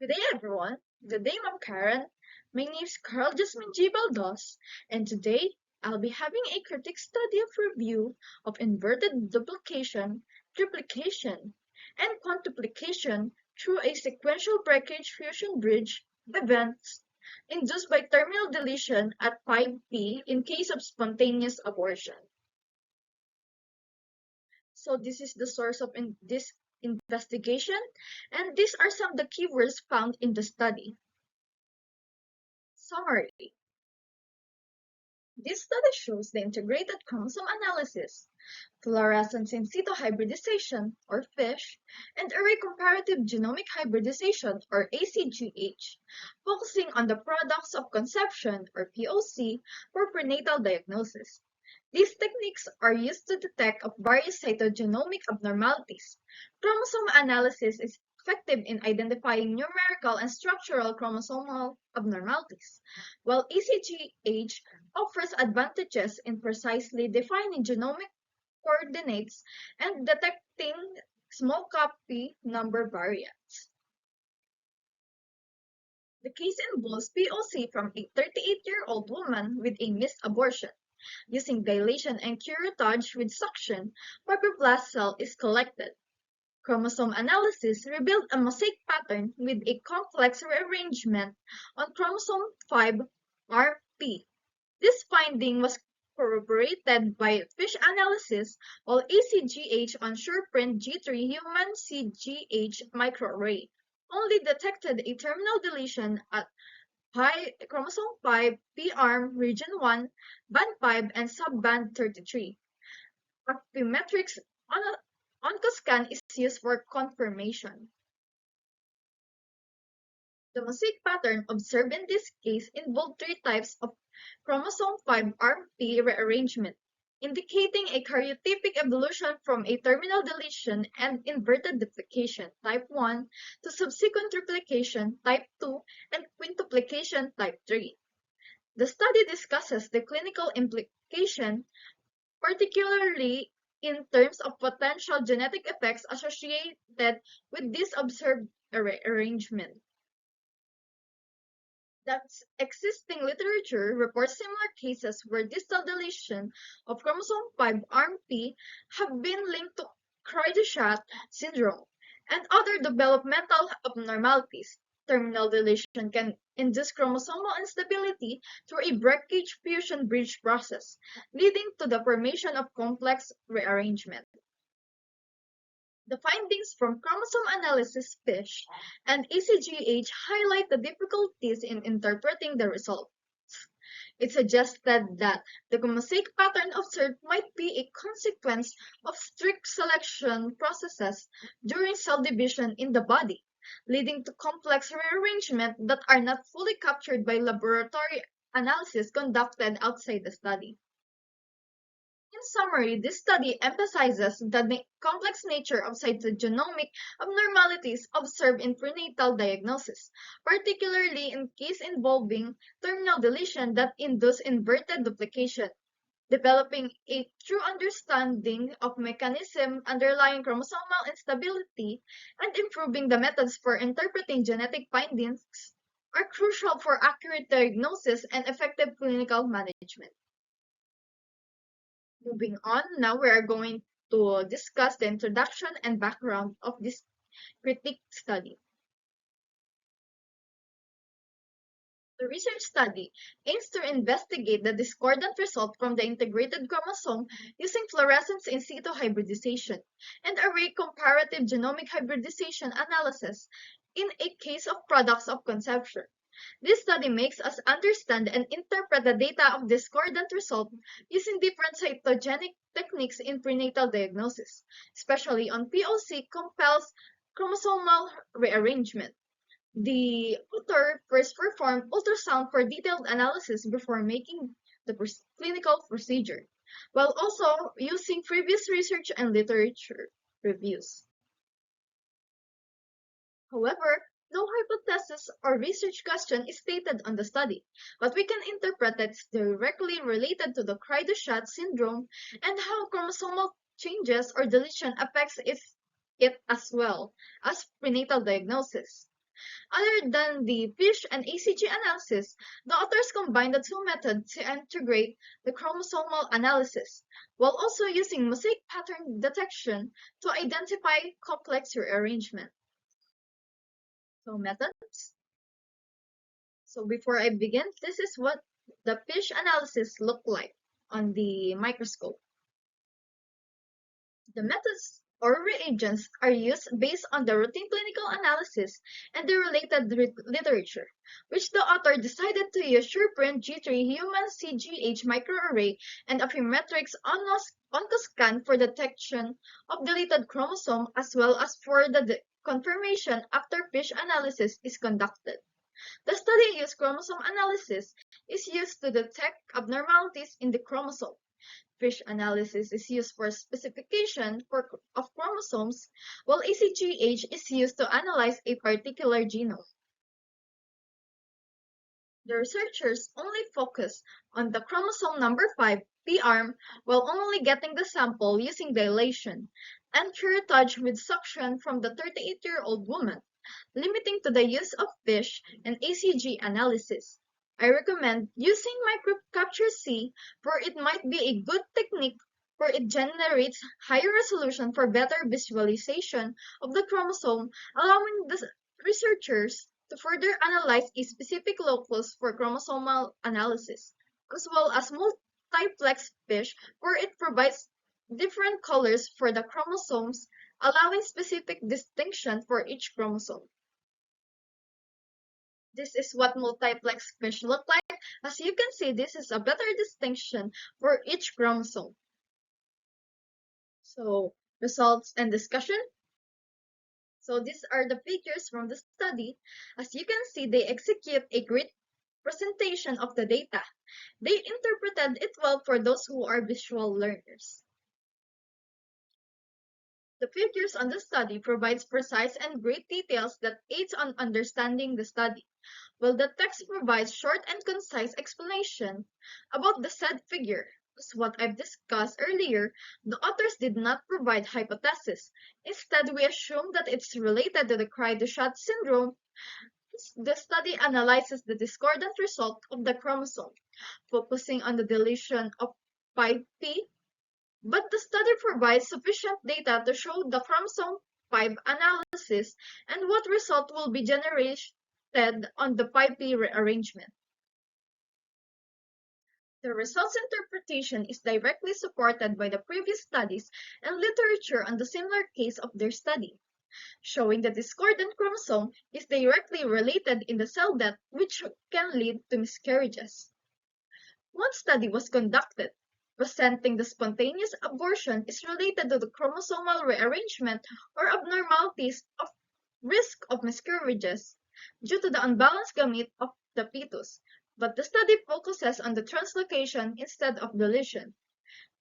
Good day, everyone. Good day, Ma'am Karen. My name is Carl Jasmine G. Baldos, and today I'll be having a critic study of review of inverted duplication, triplication, and quintuplication through a sequential breakage-fusion-bridge events induced by terminal deletion at 5p in case of spontaneous abortion. So this is the source of this investigation, and these are some of the keywords found in the study. Summary. This study shows the integrated chromosome analysis, fluorescence in situ hybridization, or FISH, and array comparative genomic hybridization, or ACGH, focusing on the products of conception, or POC, for prenatal diagnosis. These techniques are used to detect of various cytogenomic abnormalities. Chromosome analysis is effective in identifying numerical and structural chromosomal abnormalities, while ECGH offers advantages in precisely defining genomic coordinates and detecting small copy number variants. The case involves POC from a 38-year-old woman with a missed abortion. Using dilation and curettage with suction, fibroblast cell is collected. Chromosome analysis revealed a mosaic pattern with a complex rearrangement on chromosome 5 RP. This finding was corroborated by FISH analysis, while ACGH on SurePrint G3 human CGH microarray only detected a terminal deletion at chromosome 5 P-arm region 1, band 5, and subband 33. Actimetrics oncoscan is used for confirmation. The mosaic pattern observed in this case involved three types of chromosome 5 RP rearrangement, indicating a karyotypic evolution from a terminal deletion and inverted duplication type 1 to subsequent triplication type 2 and quintuplication type 3. The study discusses the clinical implication, particularly in terms of potential genetic effects associated with this observed arrangement. The existing literature reports similar cases where distal deletion of chromosome 5 RMP have been linked to Croidy-Schacht syndrome and other developmental abnormalities. Terminal deletion can induce chromosomal instability through a breakage-fusion-bridge process, leading to the formation of complex rearrangement. The findings from chromosome analysis FISH and ECGH highlight the difficulties in interpreting the results. It suggested that the mosaic pattern observed might be a consequence of strict selection processes during cell division in the body, leading to complex rearrangement that are not fully captured by laboratory analysis conducted outside the study. In summary, this study emphasizes the complex nature of cytogenomic abnormalities observed in prenatal diagnosis, particularly in cases involving terminal deletion that induce inverted duplication. Developing a true understanding of mechanism underlying chromosomal instability and improving the methods for interpreting genetic findings are crucial for accurate diagnosis and effective clinical management. Moving on, now we are going to discuss the introduction and background of this critique study. The research study aims to investigate the discordant result from the integrated chromosome using fluorescence in situ hybridization and array comparative genomic hybridization analysis in a case of products of conception. This study makes us understand and interpret the data of discordant result using different cytogenic techniques in prenatal diagnosis, especially on POC compels chromosomal rearrangement. The author first performed ultrasound for detailed analysis before making the clinical procedure, while also using previous research and literature reviews. However, no hypothesis or research question is stated on the study, but we can interpret that it's directly related to the Croidy-Schacht syndrome and how chromosomal changes or deletion affects it as well as prenatal diagnosis. Other than the FISH and ACG analysis, the authors combined the two methods to integrate the chromosomal analysis, while also using mosaic pattern detection to identify complex rearrangement. So methods. So before I begin, this is what the FISH analysis look like on the microscope. The methods or reagents are used based on the routine clinical analysis and the related literature, which the author decided to use SurePrint G3 human CGH microarray and Affymetrix oncoscan for detection of deleted chromosome as well as for the confirmation after FISH analysis is conducted. The study used chromosome analysis is used to detect abnormalities in the chromosome. FISH analysis is used for specification of chromosomes, while ACGH is used to analyze a particular genome. The researchers only focus on the chromosome number 5, P-arm, while only getting the sample using deletion and curettage with suction from the 38-year-old woman, limiting to the use of FISH and ACG analysis. I recommend using microcapture-C, for it might be a good technique for it generates higher resolution for better visualization of the chromosome, allowing the researchers to further analyze a specific locus for chromosomal analysis, as well as multiplex FISH, where it provides different colors for the chromosomes, allowing specific distinction for each chromosome. This is what multiplex FISH look like. As you can see, this is a better distinction for each chromosome. So, results and discussion. So these are the figures from the study. As you can see, they execute a great presentation of the data. They interpreted it well for those who are visual learners. The figures on the study provides precise and great details that aids on understanding the study, while the text provides short and concise explanation about the said figure. As what I've discussed earlier, the authors did not provide hypothesis. Instead, we assume that it's related to the Cry-du-Chat syndrome. The study analyzes the discordant result of the chromosome, focusing on the deletion of 5p, but the study provides sufficient data to show the chromosome 5 analysis and what result will be generated on the 5p rearrangement. The results interpretation is directly supported by the previous studies and literature on the similar case of their study, showing the discordant chromosome is directly related in the cell death, which can lead to miscarriages. One study was conducted, presenting the spontaneous abortion is related to the chromosomal rearrangement or abnormalities of risk of miscarriages due to the unbalanced gamete of the fetus, but the study focuses on the translocation instead of deletion.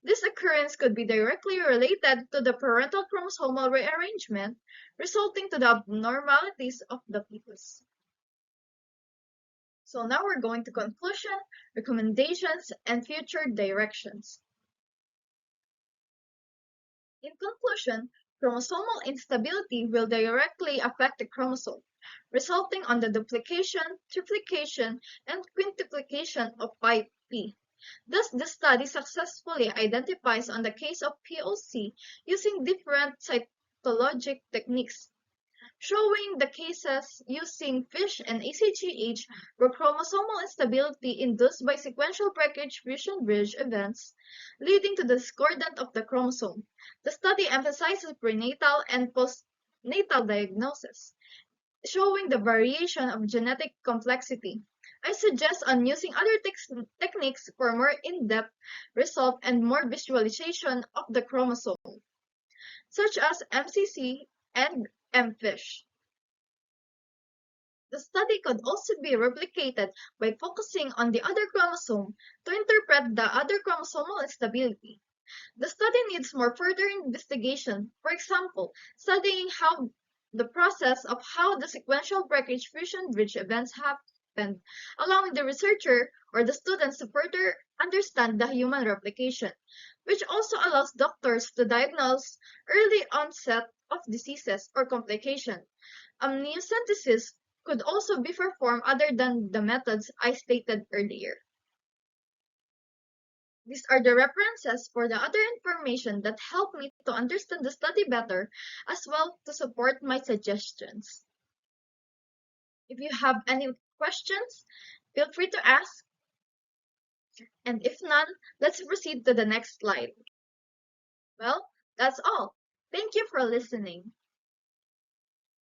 This occurrence could be directly related to the parental chromosomal rearrangement, resulting to the abnormalities of the fetus. So now we're going to conclusion, recommendations, and future directions. In conclusion, chromosomal instability will directly affect the chromosome, resulting on the duplication, triplication, and quintuplication of 5p. Thus, the study successfully identifies on the case of POC using different cytologic techniques, showing the cases using FISH and ACGH where chromosomal instability induced by sequential breakage-fusion-bridge events leading to the discordant of the chromosome. The study emphasizes prenatal and postnatal diagnosis, showing the variation of genetic complexity. I suggest on using other techniques for more in-depth result and more visualization of the chromosome, such as MCC and MFISH. The study could also be replicated by focusing on the other chromosome to interpret the other chromosomal instability. The study needs more further investigation, for example, studying how the process of how the sequential breakage-fusion-bridge events happened, allowing the researcher or the students to further understand the human replication, which also allows doctors to diagnose early onset of diseases or complication. Amniocentesis could also be performed other than the methods I stated earlier. These are the references for the other information that help me to understand the study better as well to support my suggestions. If you have any questions, feel free to ask, and if none, let's proceed to the next slide. Well, that's all. Thank you for listening.